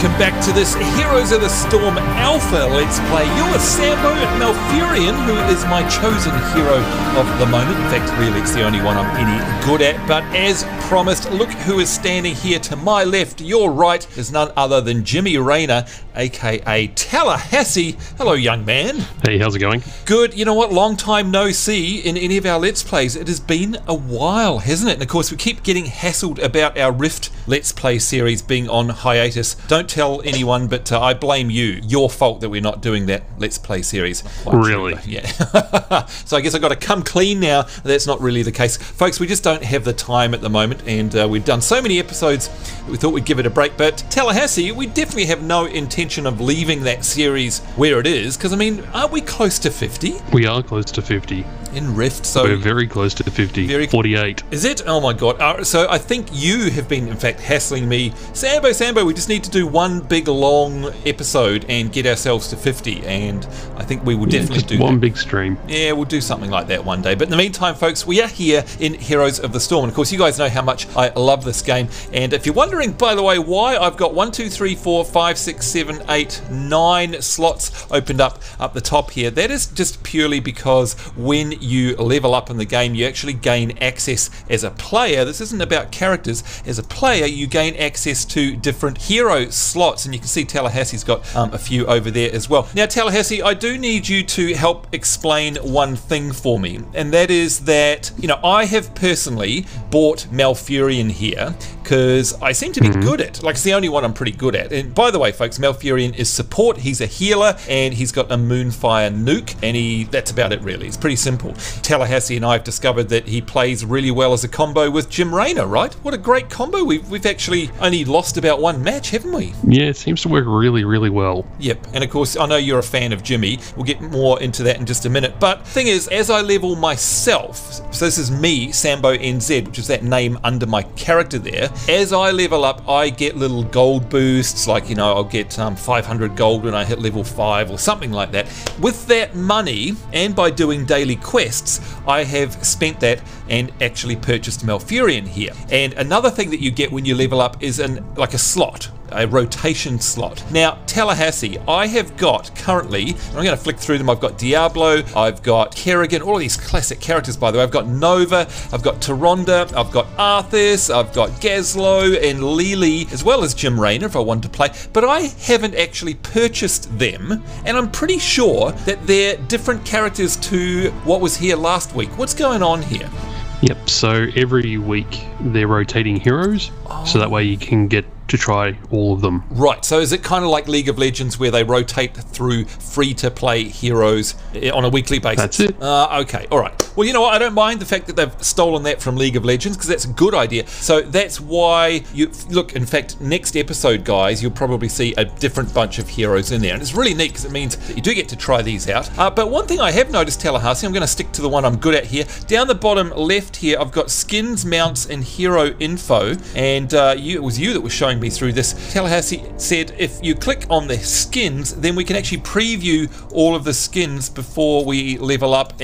welcome back to this Heroes of the Storm Alpha Let's Play. You're Sambo Malfurion, who is my chosen hero of the moment. In fact, really, it's the only one I'm any good at. But as promised, look who is standing here to my left. Your right is none other than Jim Raynor, aka Tallahassee. Hello, young man. Hey, how's it going? Good. You know what? Long time no see in any of our Let's Plays. It has been a while, hasn't it? And of course, we keep getting hassled about our Rift Let's Play series being on hiatus. Don't tell anyone, but I blame you. Your fault that we're not doing that Let's Play series. Really? Yeah. So I guess I've got to come clean now. That's not really the case. Folks, we just don't have the time at the moment, and we've done so many episodes we thought we'd give it a break. But Tallahassee, we definitely have no intention of leaving that series where it is, because I mean, aren't we close to 50? We are close to 50. In Rift, so we're very close to 50. 48. Is it? Oh my god. So I think you have been in fact hassling me. Sambo, we just need to do one big long episode and get ourselves to 50, and I think we will definitely do one that. big stream. Yeah, we'll do something like that one day. But in the meantime, folks, we are here in Heroes of the Storm, and of course you guys know how much I love this game. And if you're wondering, by the way, why I've got 1, 2, 3, 4, 5, 6, 7, 8, 9 slots opened up the top here, that is just purely because when you level up in the game, you actually gain access as a player. This isn't about characters. As a player, you gain access to different hero slots, and you can see Tallahassee's got a few over there as well. Now, Tallahassee, I do need you to help explain one thing for me, and that is that, you know, I have personally bought Malfurion here because I seem to be good at, like, it's the only one I'm pretty good at. And by the way, folks, Malfurion is support. He's a healer, and he's got a Moonfire nuke, and that's about it really. It's pretty simple. Tallahassee and I have discovered that he plays really well as a combo with Jim Raynor, right? What a great combo. We've actually only lost about one match, haven't we? Yeah, it seems to work really, really well. Yep, and of course, I know you're a fan of Jimmy. We'll get more into that in just a minute. But the thing is, as I level myself, so this is me, Sambo NZ, which is that name under my character there. As I level up, I get little gold boosts, like, you know, I'll get 500 gold when I hit level 5 or something like that. With that money, and by doing daily quests, I have spent that and actually purchased Malfurion here. And another thing that you get when you level up is like a slot, a rotation slot. Now, Tallahassee, I have got currently, I'm going to flick through them, I've got Diablo, I've got Kerrigan, all of these classic characters, by the way. I've got Nova, I've got Taronda, I've got Arthas, I've got Gazlo and Lily, as well as Jim Raynor if I want to play, but I haven't actually purchased them, and I'm pretty sure that they're different characters to what was here last week. What's going on here? Yep, so every week they're rotating heroes, so that way you can get to try all of them. Right, so is it kind of like League of Legends where they rotate through free-to-play heroes on a weekly basis? That's it. Okay, all right. Well, you know what? I don't mind the fact that they've stolen that from League of Legends, because that's a good idea. So that's why you look. In fact, next episode, guys, you'll probably see a different bunch of heroes in there, and it's really neat because it means that you do get to try these out. But one thing I have noticed, Tallahassee, I'm going to stick to the one I'm good at here. Down the bottom left here, I've got skins, mounts, and hero info, and it was you that was showing me through this. Tallahassee said if you click on the skins, then we can actually preview all of the skins before we level up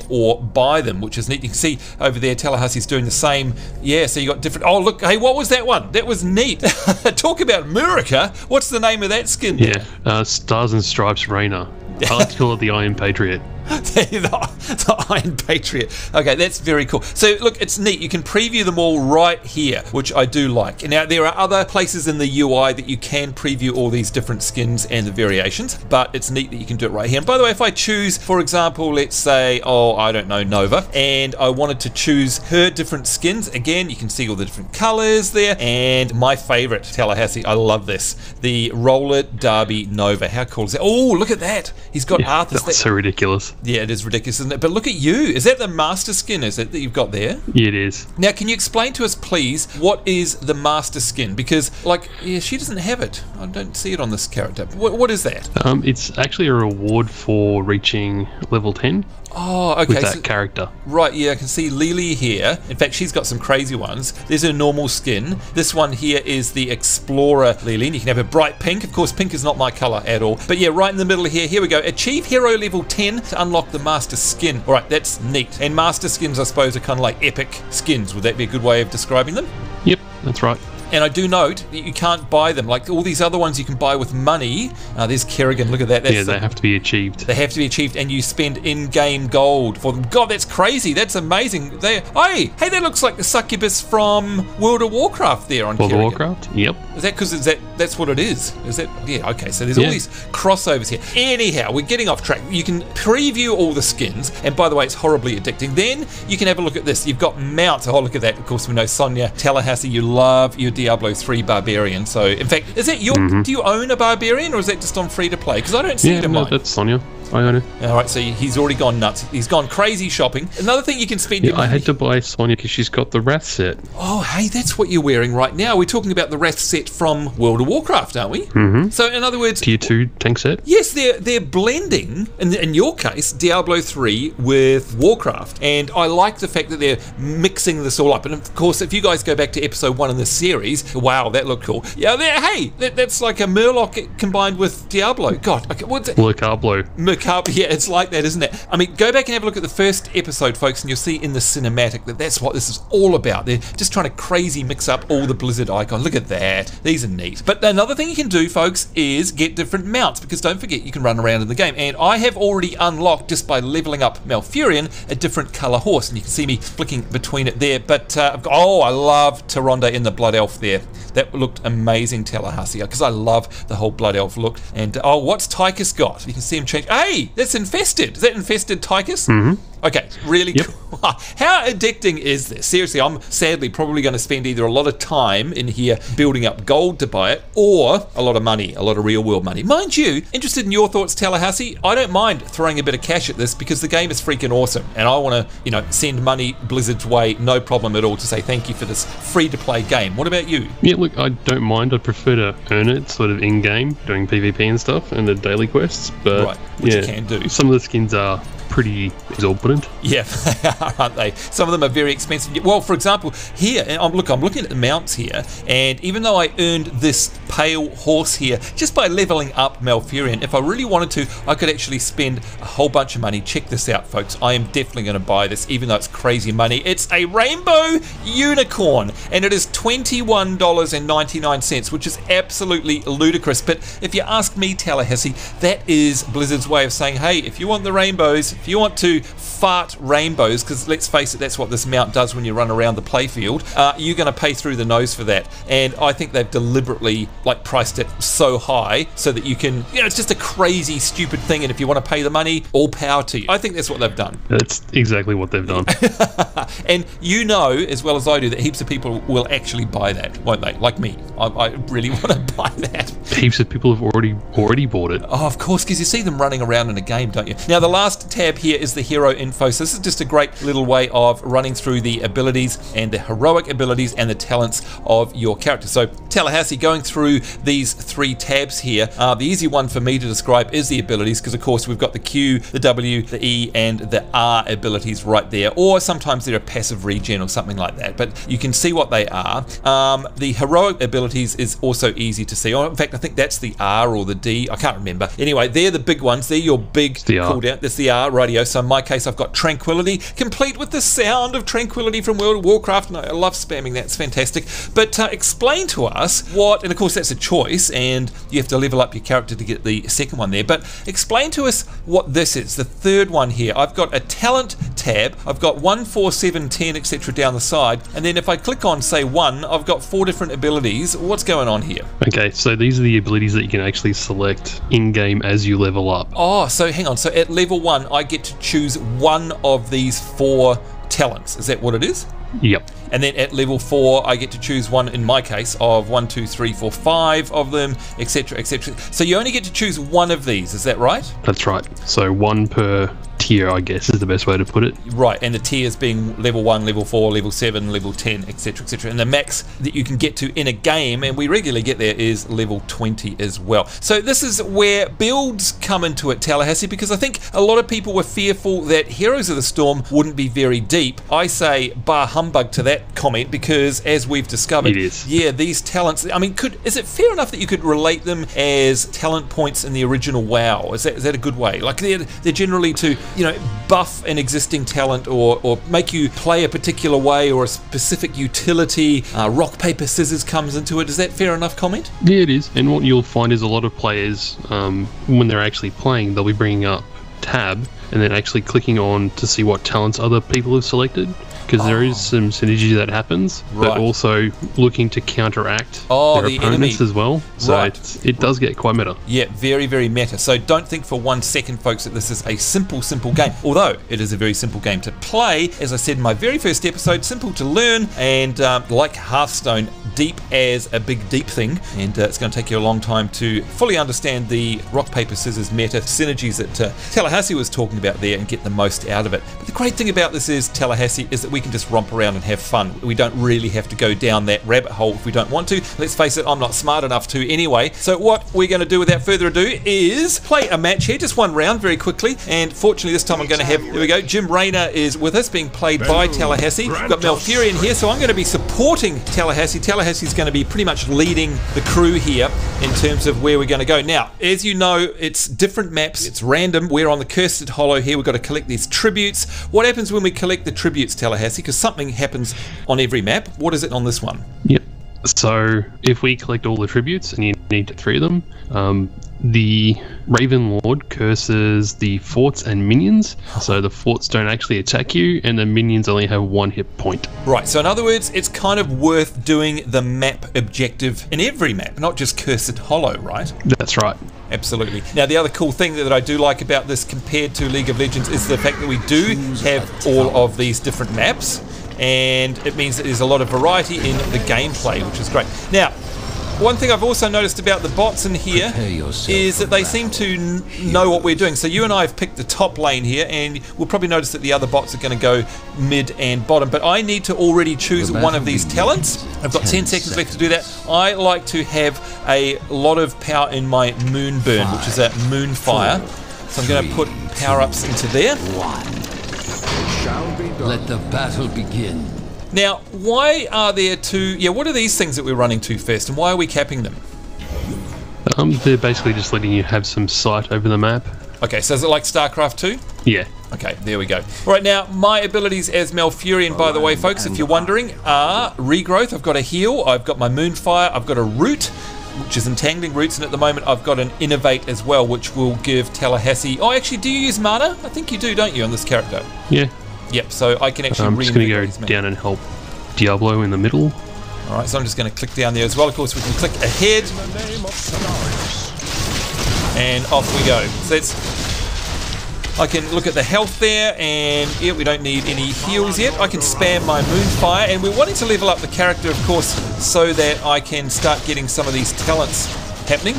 or buy them, which is neat. You can see over there Tallahassee's doing the same. Yeah, so you got different. Oh look, hey, what was that one? That was neat. Talk about Murica. What's the name of that skin? Yeah, Stars and Stripes Raynor. I like to call it the Iron Patriot. The Iron Patriot. Okay, that's very cool. So look, it's neat. You can preview them all right here, which I do like. Now, there are other places in the UI that you can preview all these different skins and the variations, but it's neat that you can do it right here. And by the way, if I choose, for example, let's say, I don't know, Nova, and I wanted to choose her different skins, again, you can see all the different colors there. And my favorite, Tallahassee, I love this, the Roller Derby Nova. How cool is that? Oh, look at that. He's got Arthas. That's so ridiculous. Yeah, it is ridiculous, isn't it? But look at you. Is that the master skin, is it, that you've got there? Yeah, it is. Now, can you explain to us, please, what is the master skin? Because, like, yeah, she doesn't have it. I don't see it on this character. What is that? It's actually a reward for reaching level 10. Oh, okay. With that character. Right, yeah, I can see Lily here. In fact, she's got some crazy ones. There's her normal skin. This one here is the Explorer Lily, and you can have a bright pink. Of course, pink is not my color at all. But yeah, right in the middle here we go. Achieve hero level 10 to unlock the master skin. All right, that's neat. And master skins, I suppose, are kind of like epic skins. Would that be a good way of describing them? Yep, that's right. And I do note that you can't buy them. Like all these other ones you can buy with money. There's Kerrigan, look at that. That's they have to be achieved. They have to be achieved, and you spend in-game gold for them. God, that's crazy. That's amazing. Hey, that looks like the succubus from World of Warcraft there on Kerrigan. World of Warcraft? Yep. Is that because that's what it is? Is that, yeah, okay, so there's all these crossovers here. Anyhow, we're getting off track. You can preview all the skins, and by the way, it's horribly addicting. Then you can have a look at this. You've got mounts. Oh, look at that. Of course, we know Sonia Tallahassee, you love your Diablo 3 Barbarian. So, in fact, is that your, do you own a Barbarian, or is that just on free to play? Because I don't see it in mine. That's Sonia. I own it. Alright, so he's already gone nuts. He's gone crazy shopping. Another thing you can spend your money... I had to buy Sonia because she's got the Wrath set. Oh, hey, that's what you're wearing right now. We're talking about the Wrath set from World of Warcraft, aren't we? Mm-hmm. So, in other words... Tier 2 tank set? Yes, they're blending, in your case, Diablo 3 with Warcraft. And I like the fact that they're mixing this all up. And, of course, if you guys go back to episode 1 in this series, wow, that looked cool. Yeah, that's like a Murloc combined with Diablo. God, okay, what's it? Mercablo. Yeah, it's like that, isn't it? I mean, go back and have a look at the first episode, folks, and you'll see in the cinematic that that's what this is all about. They're just trying to crazy mix up all the Blizzard icons. Look at that. These are neat. But another thing you can do, folks, is get different mounts, because don't forget, you can run around in the game. And I have already unlocked, just by leveling up Malfurion, a different colour horse, and you can see me flicking between it there. But, I love Taronda in the Blood Elf there. That looked amazing, Tallahassee, because I love the whole Blood Elf look. And, what's Tychus got? You can see him change. Hey, that's infested. Is that infested Tychus? Mm-hmm. Okay, really cool. How addicting is this? Seriously, I'm sadly probably going to spend either a lot of time in here building up gold to buy it, or a lot of money, a lot of real world money. Mind you, interested in your thoughts, Tallahassee? I don't mind throwing a bit of cash at this because the game is freaking awesome, and I want to, send money Blizzard's way, no problem at all, to say thank you for this free-to-play game. What about you? Yeah, look, I don't mind. I'd prefer to earn it sort of in-game, doing PvP and stuff, and the daily quests, but right, which you can do. Some of the skins are pretty exorbitant. Yeah, aren't they? Some of them are very expensive. Well, for example, here, I'm looking at the mounts here, and even though I earned this pale horse here just by leveling up Malfurion, if I really wanted to, I could actually spend a whole bunch of money. Check this out, folks. I am definitely going to buy this, even though it's crazy money. It's a rainbow unicorn, and it is $21.99, which is absolutely ludicrous. But if you ask me, Tallahassee, that is Blizzard's way of saying, hey, if you want the rainbows, if you want to fart rainbows, because let's face it, that's what this mount does when you run around the playfield, you're going to pay through the nose for that. And I think they've deliberately priced it so high so that you can, it's just a crazy, stupid thing. And if you want to pay the money, all power to you. I think that's what they've done. That's exactly what they've done. And you know as well as I do that heaps of people will actually buy that, won't they? Like me. I really want to buy that. Heaps of people have already bought it. Oh, of course, because you see them running around in a game, don't you? Now, the last tab here is the hero info. So this is just a great little way of running through the abilities and the heroic abilities and the talents of your character. So Tallahassee, going through these 3 tabs here, the easy one for me to describe is the abilities, because of course we've got the Q, the W, the E, and the R abilities right there, or sometimes they're a passive regen or something like that, but you can see what they are. The heroic abilities is also easy to see. In fact, I think that's the R or the D, I can't remember. Anyway, they're the big ones. They're your big cooldown. That's the R, radio. So in my case, I've got Tranquility, complete with the sound of Tranquility from World of Warcraft, and I love spamming that. It's fantastic. But explain to us what, and of course that's a choice, and you have to level up your character to get the second one there, but explain to us what this is, the third one here. I've got a talent tab, I've got 1, 4, 7, 10, etc. down the side, and then if I click on, say, 1, I've got 4 different abilities. What's going on here? Okay, so these are the abilities that you can actually select in-game as you level up. Oh, so hang on, so at level 1, I get to choose one of these 4 talents. Is that what it is? Yep. And then at level 4, I get to choose one, in my case, of 1, 2, 3, 4, 5 of them, etc., etc. So you only get to choose one of these, is that right? That's right. So 1 per tier, I guess, is the best way to put it. Right, and the tiers being level 1, level 4, level 7, level 10, etc., etc. And the max that you can get to in a game, and we regularly get there, is level 20 as well. So this is where builds come into it, Tallahassee, because I think a lot of people were fearful that Heroes of the Storm wouldn't be very deep. I say bar humbug to that comment, because as we've discovered, it is. Yeah, these talents, I mean, is it fair enough that you could relate them as talent points in the original WoW? Is that a good way? Like they're generally to you know, buff an existing talent or make you play a particular way or a specific utility. Rock, paper, scissors comes into it. Is that fair enough comment? Yeah, it is. And what you'll find is a lot of players, when they're actually playing, they'll be bringing up tab and then actually clicking on to see what talents other people have selected, because there is some synergy that happens, but also looking to counteract their opponents as well. So it does get quite meta. Yeah, very, very meta. So don't think for 1 second, folks, that this is a simple game. Although it is a very simple game to play. As I said in my very first episode, simple to learn, and like Hearthstone, deep as a big deep thing. And it's going to take you a long time to fully understand the rock, paper, scissors meta synergies that Tallahassee was talking about there and get the most out of it. But the great thing about this is Tallahassee is that we can just romp around and have fun. We don't really have to go down that rabbit hole if we don't want to. Let's face it, I'm not smart enough to anyway. So what we're going to do without further ado is play a match here, just one round very quickly. And fortunately this time I'm going to have, here we go, Jim Raynor is with us, being played by Tallahassee. We've got Malfurion here, so I'm going to be supporting Tallahassee. Tallahassee's going to be pretty much leading the crew here in terms of where we're going to go. Now, as you know, it's different maps, it's random. We're on the Cursed Hollow here. We've got to collect these tributes. What happens when we collect the tributes, Tallahassee? Because something happens on every map. What is it on this one? Yep. So if we collect all the tributes, and you need 3 of them, the Raven Lord curses the forts and minions, so the forts don't actually attack you, and the minions only have 1 hit point. Right, so in other words, it's kind of worth doing the map objective in every map, not just Cursed Hollow, right? That's right. Absolutely. Now, the other cool thing that I do like about this compared to League of Legends is the fact that we do have all of these different maps, and it means that there's a lot of variety in the gameplay, which is great. Now, one thing I've also noticed about the bots in here is that they seem to know what we're doing. So you and I have picked the top lane here, and we'll probably notice that the other bots are going to go mid and bottom. But I need to already choose one of these talents. I've got 10 seconds left to do that. I like to have a lot of power in my Moonburn, which is a Moonfire. So I'm going to put power-ups into there. Let the battle begin. Now, why are there 2... Yeah, what are these things that we're running to first, and why are we capping them? They're basically just letting you have some sight over the map. Okay, so is it like StarCraft 2? Yeah. Okay, there we go. All right, now, my abilities as Malfurion, by the way, folks, if you're wondering, are Regrowth. I've got a heal. I've got my Moonfire. I've got a Root, which is Entangling Roots, and at the moment I've got an Innovate as well, which will give Tallahassee... Oh, actually, do you use mana? I think you do, don't you, on this character? Yeah. Yep, so I can actually I'm just going to go down and help Diablo in the middle. Alright, so I'm just going to click down there as well. Of course, we can click ahead. And off we go. So that's... I can look at the health there, and yeah, we don't need any heals yet. I can spam my Moonfire, and we're wanting to level up the character, of course, so that I can start getting some of these talents happening.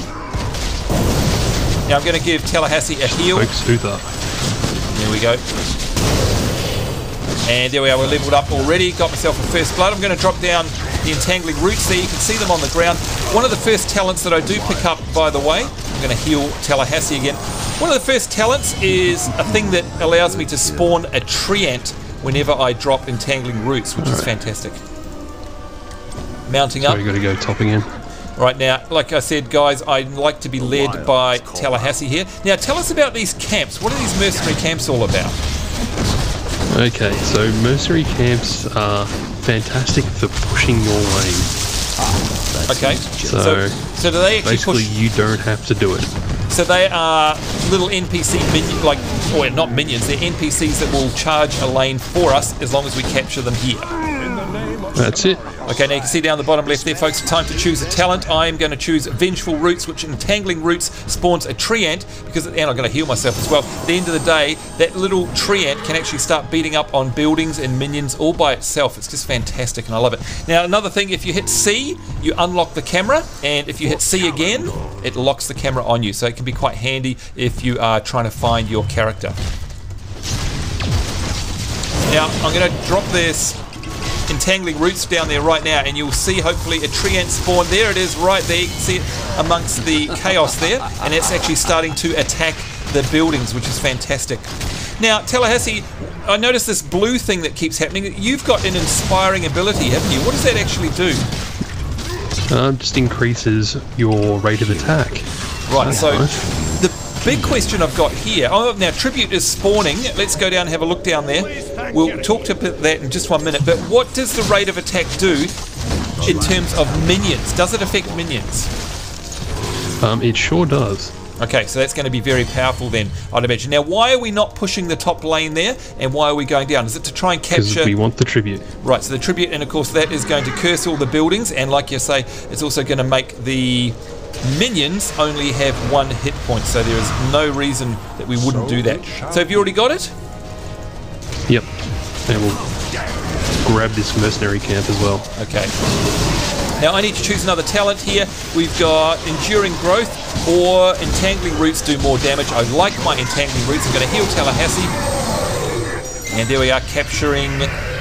Now I'm going to give Tallahassee a heal. There we go. And there we are, we're leveled up already. Got myself a first blood. I'm going to drop down the Entangling Roots there. You can see them on the ground. One of the first talents that I do pick up, by the way, I'm going to heal Tallahassee again. One of the first talents is a thing that allows me to spawn a treant whenever I drop Entangling Roots, which is fantastic. Mounting up. So we've got to go topping in. Right now, like I said, guys, I like to be led by Tallahassee here. Now, tell us about these camps. What are these mercenary camps all about? Okay, so mercenary camps are fantastic for pushing your lane. Okay, so do they actually basically push? You don't have to do it. So they are little NPC minions, like, or not minions, they're NPCs that will charge a lane for us as long as we capture them here. That's it. Okay, now you can see down the bottom left there, folks, time to choose a talent. I am going to choose Vengeful Roots, which Entangling Roots spawns a treant, because, and I'm going to heal myself as well. At the end of the day, that little treant can actually start beating up on buildings and minions all by itself. It's just fantastic, and I love it. Now, another thing, if you hit C, you unlock the camera, and if you hit C again, it locks the camera on you, so it can be quite handy if you are trying to find your character. Now, I'm going to drop this Entangling Roots down there right now, and you'll see hopefully a treant spawn. There it is right there. You can see it amongst the chaos there, and it's actually starting to attack the buildings, which is fantastic. Now, Tallahassee, I noticed this blue thing that keeps happening. You've got an inspiring ability, haven't you? What does that actually do? Just increases your rate of attack. Right, so big question I've got here. Oh, now Tribute is spawning. Let's go down and have a look down there. We'll talk to that in just 1 minute. But what does the rate of attack do in terms of minions? Does it affect minions? It sure does. Okay, so that's going to be very powerful then, I'd imagine. Now, why are we not pushing the top lane there, and why are we going down? Is it to try and capture... Because we want the Tribute. Right, so the Tribute, and of course that is going to curse all the buildings, and like you say, it's also going to make the minions only have 1 hit point, so there is no reason that we wouldn't do that. So have you already got it? Yep. And we'll grab this mercenary camp as well. Okay. Now I need to choose another talent here. We've got Enduring Growth or Entangling Roots do more damage. I like my Entangling Roots. I'm going to heal Tallahassee. And there we are, capturing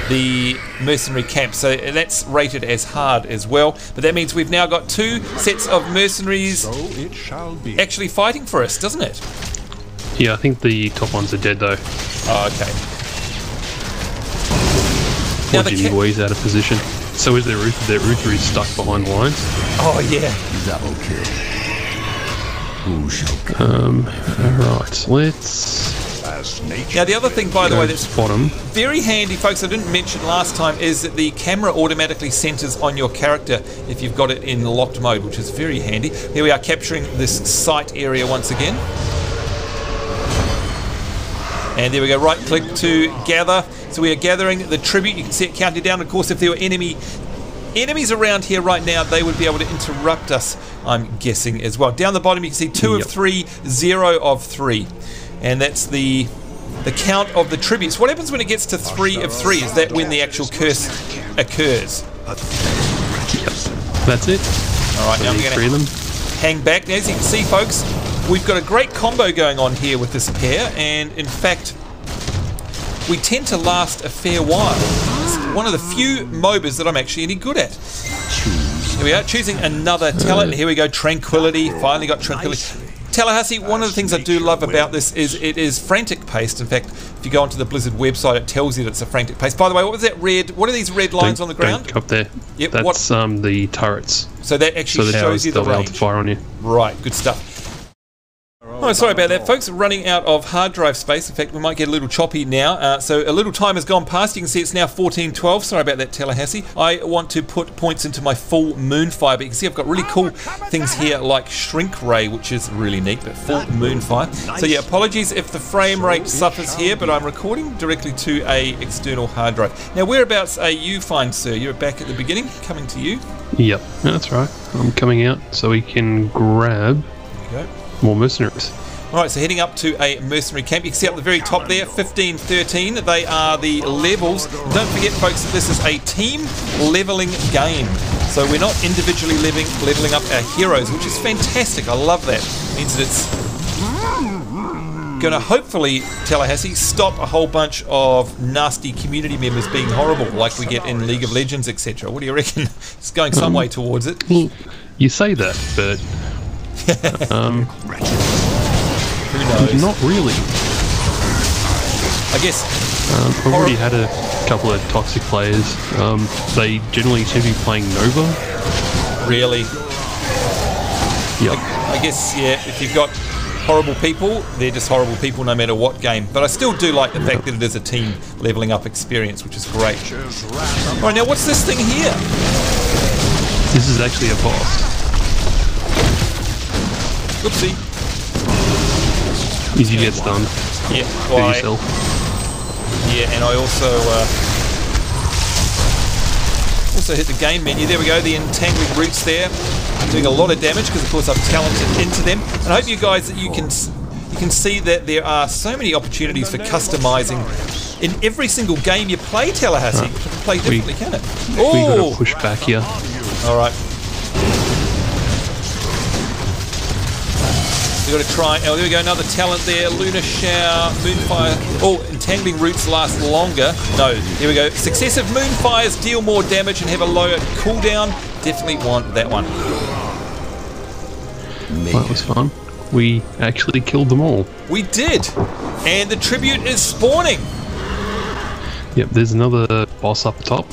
the mercenary camp. So that's rated as hard as well. But that means we've now got 2 sets of mercenaries actually fighting for us, doesn't it? Yeah, I think the top ones are dead though. Oh, okay. Poor Jimmy Boy's out of position. So is their Uther is stuck behind lines. Oh yeah. Double kill. Who shall come? Alright, let's... Now the other thing, by the way, that's bottom. very handy, folks, I didn't mention last time, is that the camera automatically centers on your character if you've got it in locked mode, which is very handy. Here we are capturing this site area once again. And there we go, right click to gather. So we are gathering the tribute. You can see it counting down. Of course, if there were enemies around here right now, they would be able to interrupt us, I'm guessing, as well. Down the bottom, you can see 2 of 3, 0 of 3. And that's the count of the tributes. What happens when it gets to 3 of 3? Is that when the actual curse occurs? Yep. That's it. Alright, now I'm going to hang back. Now, as you can see, folks, we've got a great combo going on here with this pair, and in fact, we tend to last a fair while. It's one of the few MOBAs that I'm actually any good at. Here we are, choosing another talent. Here we go, Tranquility. Finally got Tranquility. Tallahassee, one of the things I do love about this is it is frantic paced. In fact, if you go onto the Blizzard website, it tells you that it's a frantic pace. By the way, what was that red? What are these red lines on the ground? Don't go up there. Yep, that's the turrets. So that actually shows you the range. To fire on you. Right, good stuff. Oh, sorry about that, folks. Running out of hard drive space. In fact, we might get a little choppy now. So a little time has gone past. You can see it's now 14:12. Sorry about that, Tallahassee. I want to put points into my full Moonfire, but you can see I've got really cool things here like Shrink Ray, which is really neat, but full Moonfire. So yeah, apologies if the frame rate suffers here, but I'm recording directly to a external hard drive. Now, whereabouts are you, fine sir? You're back at the beginning, coming to you. Yep, that's right. I'm coming out so we can grab more mercenaries. Alright, so heading up to a mercenary camp. You can see up the very top there, 15, 13. They are the levels. And don't forget, folks, that this is a team leveling game. So we're not individually leveling up our heroes, which is fantastic. I love that. It means that it's going to hopefully, Tallahassee, stop a whole bunch of nasty community members being horrible, like we get in League of Legends, etc. What do you reckon? It's going some way towards it. Well, you say that, but... who knows? Not really. I guess I've already had a couple of toxic players. They generally tend to be playing Nova. Really? Yep. I guess, yeah, if you've got horrible people, they're just horrible people no matter what game. But I still do like the fact that it is a team leveling up experience, which is great. Alright, now what's this thing here? This is actually a boss. Oopsie. Easy gets done. Yeah, Do yourself. Yeah, and I also hit the game menu. There we go, the Entangling Roots there, doing a lot of damage because of course I've talented into them. And I hope you guys that you can see that there are so many opportunities for customizing in every single game you play, Tallahassee. You can play differently, can it? Oh! We got to push back here. All right. We've got to try. Oh, there we go. Another talent there. Lunar Shower, Moonfire. Oh, Entangling Roots last longer. No, here we go. Successive Moonfires deal more damage and have a lower cooldown. Definitely want that one. Well, that was fun. We actually killed them all. We did. And the tribute is spawning. Yep, there's another boss up top.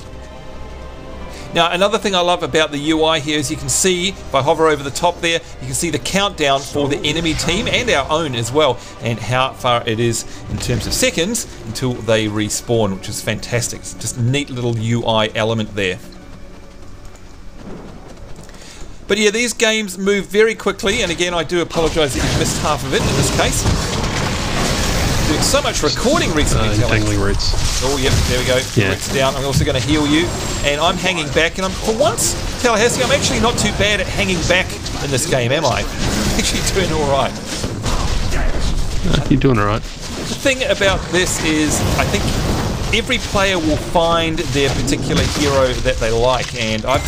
Now, another thing I love about the UI here is you can see, if I hover over the top there, you can see the countdown for the enemy team and our own as well, and how far it is in terms of seconds until they respawn, which is fantastic. It's just a neat little UI element there. But yeah, these games move very quickly, and again, I do apologise that you've missed half of it in this case. Doing so much recording recently. Untangling Roots. Oh, yep, there we go. Yeah. Roots down. I'm also going to heal you, and I'm hanging back. And for once, Tallahassee, I'm actually not too bad at hanging back in this game, am I? I'm actually doing all right. You're doing all right. The thing about this is, I think every player will find their particular hero that they like, and I've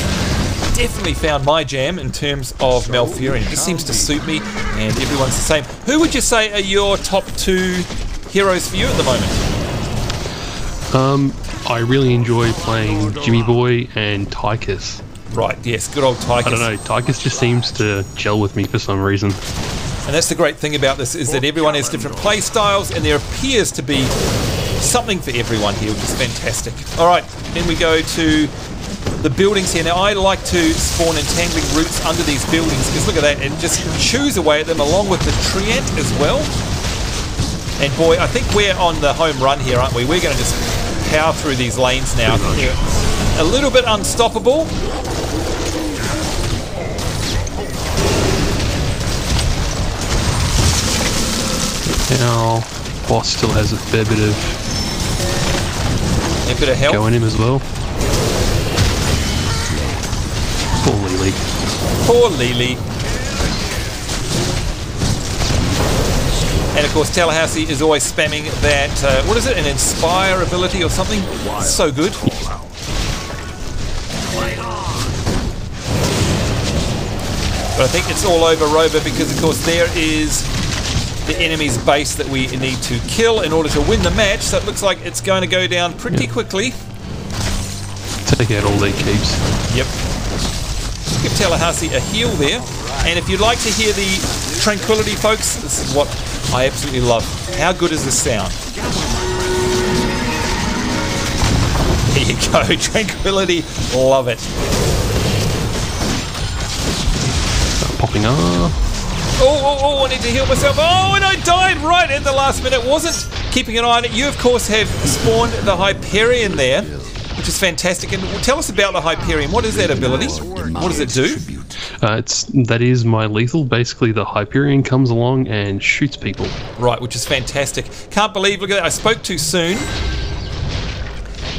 definitely found my jam in terms of Malfurion. It just seems to suit me, and everyone's the same. Who would you say are your top 2 heroes for you at the moment? I really enjoy playing Jimmy Boy and Tychus. Right, yes, good old Tychus. I don't know, Tychus just seems to gel with me for some reason. And that's the great thing about this, is that everyone has different play styles, and there appears to be something for everyone here, which is fantastic. Alright, then we go to the buildings here. Now, I like to spawn Entangling Roots under these buildings, because look at that, and just chews away at them, along with the Treant as well. And boy, I think we're on the home run here, aren't we? We're going to just power through these lanes now. They're a little bit unstoppable. Now, boss still has a fair bit of help go in him as well. Poor Lily. Poor Lily. And of course, Tallahassee is always spamming that, what is it, an Inspire ability or something? So good. But I think it's all over Rover, because of course there is the enemy's base that we need to kill in order to win the match. So it looks like it's going to go down pretty quickly. Take out all their keeps. Yep. Give Tallahassee a heal there. And if you'd like to hear the tranquility, folks, this is what I absolutely love. How good is this sound? There you go, tranquility, love it. Popping up. Oh, I need to heal myself. Oh, and I died right at the last minute. Wasn't keeping an eye on it. You, of course, have spawned the Hyperion there, which is fantastic. And tell us about the Hyperion. What is that ability? What does it do? That is my lethal. Basically, the Hyperion comes along and shoots people. Right, which is fantastic. Can't believe, look at that, I spoke too soon.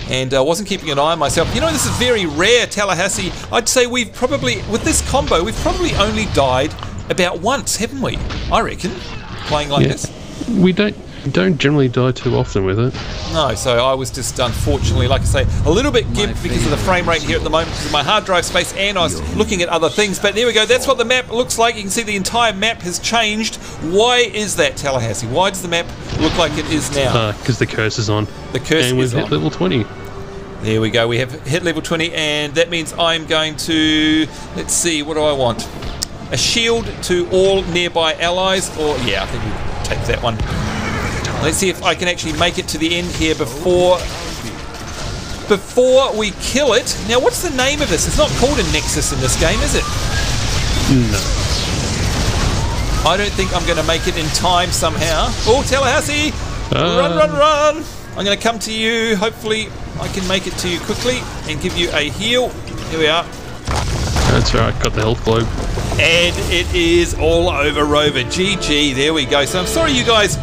And I wasn't keeping an eye on myself. You know, this is very rare, Tallahassee. I'd say we've probably, with this combo, we've probably only died about once, haven't we? I reckon, playing like this. We don't generally die too often with it. No, so I was just, unfortunately, like I say, a little bit gimped because of the frame rate here at the moment, because of my hard drive space, and I was looking at other things. But there we go, that's what the map looks like. You can see the entire map has changed. Why is that, Tallahassee? Why does the map look like it is now? Because the curse is on. The curse is on. And we've hit level 20. There we go, we have hit level 20, and that means I'm going to, let's see, what do I want? A shield to all nearby allies, or yeah, I think we take that one. Let's see if I can actually make it to the end here before we kill it. Now, what's the name of this? It's not called a Nexus in this game, is it? No. I don't think I'm going to make it in time somehow. Oh, Tallahassee! Run! I'm going to come to you. Hopefully, I can make it to you quickly and give you a heal. Here we are. That's right, got the health globe. And it is all over Rover. GG, there we go. So I'm sorry you guys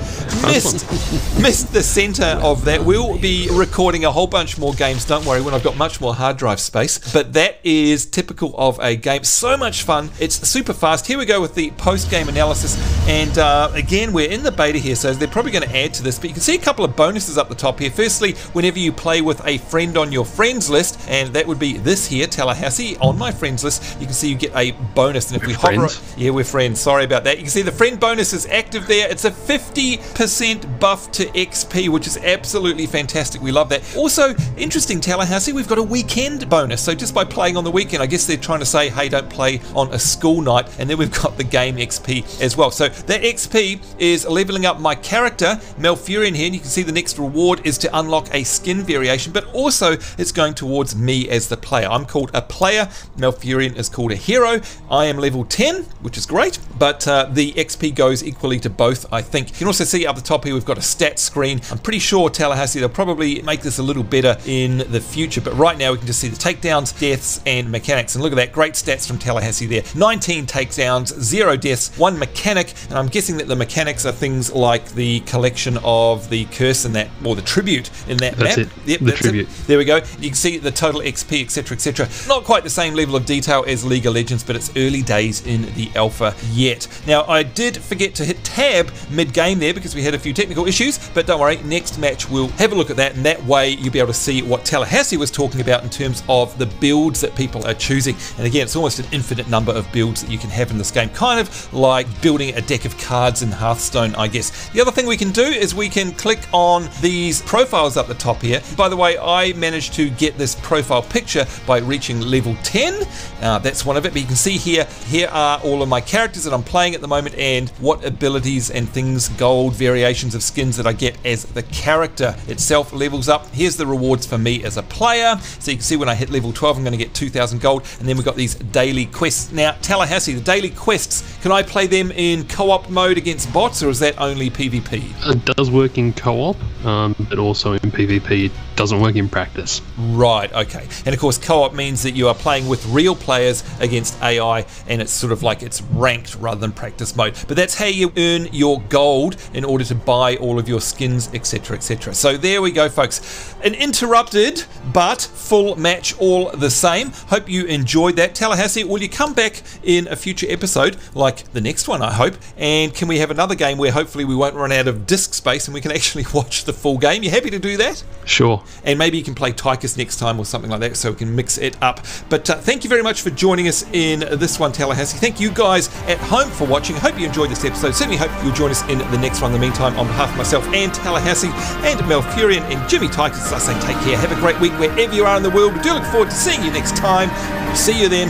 missed the centre of that. We'll be recording a whole bunch more games, don't worry, when I've got much more hard drive space. But that is typical of a game. So much fun. It's super fast. Here we go with the post-game analysis. And again, we're in the beta here, so they're probably going to add to this. But you can see a couple of bonuses up the top here. Firstly, whenever you play with a friend on your friends list, and that would be this here, Tallahassee, on my friends list, you can see you get a bonus. And if we hover, yeah, we're friends. Sorry about that. You can see the friend bonus is active there. It's a 50% 10% buff to XP, which is absolutely fantastic. We love that. Also, interesting, Tallahassee, we've got a weekend bonus. So just by playing on the weekend, I guess they're trying to say, hey, don't play on a school night. And then we've got the game XP as well. So that XP is leveling up my character, Malfurion here. And you can see the next reward is to unlock a skin variation, but also it's going towards me as the player. I'm called a player. Malfurion is called a hero. I am level 10, which is great, but the XP goes equally to both, I think. You can also see up the top here, we've got a stat screen. I'm pretty sure Tallahassee, they'll probably make this a little better in the future, but right now we can just see the takedowns, deaths, and mechanics. And look at that, great stats from Tallahassee there. 19 takedowns, 0 deaths, 1 mechanic, and I'm guessing that the mechanics are things like the collection of the curse in that, or the tribute in that that's map. It. Yep, the that's tribute. it. There we go. You can see the total XP, etc., etc. Not quite the same level of detail as League of Legends, but it's early days in the alpha yet. Now, I did forget to hit tab mid-game there because we had a few technical issues, but don't worry, next match we'll have a look at that, and that way you'll be able to see what Tallahassee was talking about in terms of the builds that people are choosing. And again, it's almost an infinite number of builds that you can have in this game, kind of like building a deck of cards in Hearthstone, I guess. The other thing we can do is we can click on these profiles up the top here. By the way, I managed to get this profile picture by reaching level 10. That's one of it, but you can see here are all of my characters that I'm playing at the moment and what abilities and things, gold, variations of skins that I get as the character itself levels up. Here's the rewards for me as a player. So you can see when I hit level 12, I'm going to get 2,000 gold, and then we've got these daily quests. Now, Tallahassee, the daily quests, can I play them in co-op mode against bots, or is that only PvP? It does work in co-op, but also in PvP. It doesn't work in practice. Right, okay. And of course, co-op means that you are playing with real players against AI, and it's sort of like it's ranked rather than practice mode. But that's how you earn your gold in order to buy all of your skins, etc., etc. So there we go, folks. An interrupted but full match all the same. Hope you enjoyed that. Tallahassee, will you come back in a future episode, like the next one, I hope? And can we have another game where hopefully we won't run out of disk space and we can actually watch the full game? You happy to do that? Sure. And maybe you can play Tychus next time or something like that, so we can mix it up. But thank you very much for joining us in this one, Tallahassee. Thank you guys at home for watching. I hope you enjoyed this episode. Certainly hope you'll join us in the next one. In the meantime, on behalf of myself and Tallahassee and Malfurion and Jimmy Tychus, I say take care. Have a great week wherever you are in the world. We do look forward to seeing you next time. We'll see you then.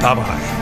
Bye-bye.